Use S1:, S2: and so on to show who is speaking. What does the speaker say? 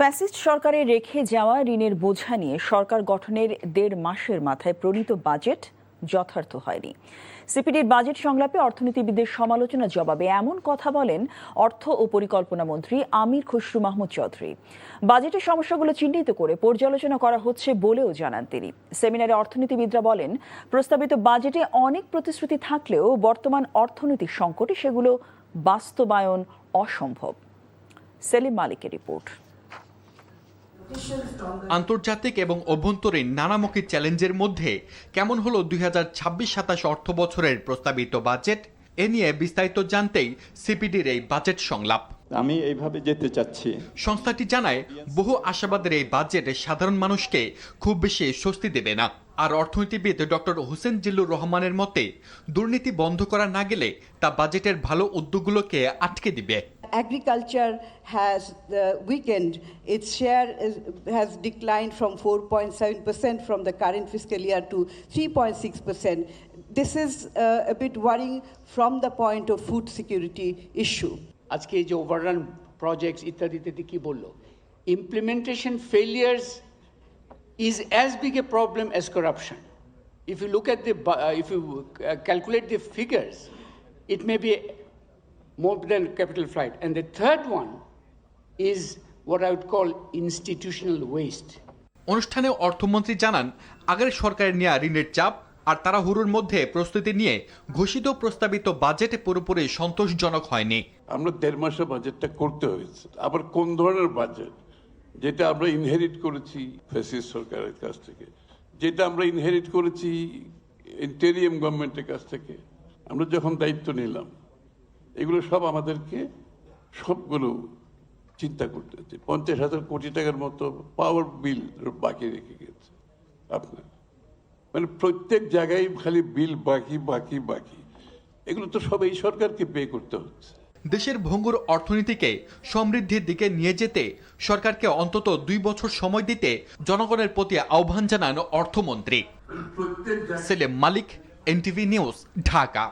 S1: Fascist সরকারের রেখে যাওয়া ঋণের বোঝা নিয়ে সরকার গঠনের ১.৫ মাসের মাথায় প্রণীত বাজেট যথার্থ হয়নি। সিপিডির বাজেট সংলাপে অর্থনীতিবিদদের সমালোচনা জবাবে এমন কথা বলেন অর্থ ও পরিকল্পনা মন্ত্রী আমির খসরু মাহমুদ চৌধুরী। বাজেটের সমস্যাগুলো চিহ্নিত করে পর্যালোচনা করা হচ্ছে বলেও জানান তিনি। সেমিনারে অর্থনীতিবিদরা বলেন, প্রস্তাবিত বাজেটে অনেক প্রতিশ্রুতি থাকলেও বর্তমান অর্থনৈতিক সংকটে সেগুলো বাস্তবায়ন অসম্ভব। সেলিম মালিকের রিপোর্ট।
S2: আন্তর্জাতিক এবং অভ্যন্তরীণ নানামুখী চ্যালেঞ্জের মধ্যে কেমন হলো 2026-27 অর্থ বছরের প্রস্তাবিত বাজেট, এ নিয়ে বিস্তারিত জানতেই সিপিডির এই বাজেট সংলাপ।
S3: আমি এইভাবে যেতে চাচ্ছি।
S2: সংস্থাটি জানায়, বহু আশাবাদের এই বাজেট সাধারণ মানুষকে খুব বেশি স্বস্তি দেবে না। আর অর্থনীতিবিদ ডক্টর হোসেন জিল্লুর রহমানের মতে, দুর্নীতি বন্ধ করা না গেলে তা বাজেটের ভালো উদ্যোগগুলোকে আটকে দিবে।
S4: Agriculture has weakened. Its share has declined from 4.7% from the current fiscal year to 3.6%. This is a bit worrying from the point of food security issue.
S5: আজকে এই যে ওভাররান প্রজেক্টস ইত্যাদিতে কি বললো, implementation failures is as big a problem as corruption. If you look at if you calculate the figures, it may be more than capital flight. And the third one is what I would call institutional waste.
S2: অনুষ্ঠানে অর্থমন্ত্রী জানান, আগের সরকারের নেওয়া ঋণের চাপ আর তাড়াহুড়োর মধ্যে প্রস্তুতি নিয়ে ঘোষিত প্রস্তাবিত বাজেট পুরোপুরি সন্তোষজনক হয়নি।
S6: আমরা 1.5 মাসে বাজেটটা করতে হয়েছে। আবার কোন ধরনের বাজেট? যেটা আমরা ইনহেরিট করেছি ফ্যাসিস্ট সরকারের কাছ থেকে, যেটা আমরা ইনহেরিট করেছি ইন্টেরিয়াম গভর্নমেন্টের কাছ থেকে। আমরা যখন দায়িত্ব নিলাম, এগুলো সব আমাদেরকে সবগুলো চিন্তা করতে হচ্ছে। 50,000 কোটি টাকার মতো পাওয়ার বিল বাকি রেখে গেছে আপনার, মানে প্রত্যেক জায়গায় খালি বিল বাকি বাকি বাকি। এগুলো তো সব এই সরকারকে পে করতে হচ্ছে।
S2: দেশের ভঙ্গুর অর্থনীতিকে সমৃদ্ধির দিকে নিয়ে যেতে সরকারকে অন্তত 2 বছর সময় দিতে জনগণের প্রতি আহ্বান জানান অর্থমন্ত্রী। সেলিম মালিক, এনটিভি নিউজ, ঢাকা।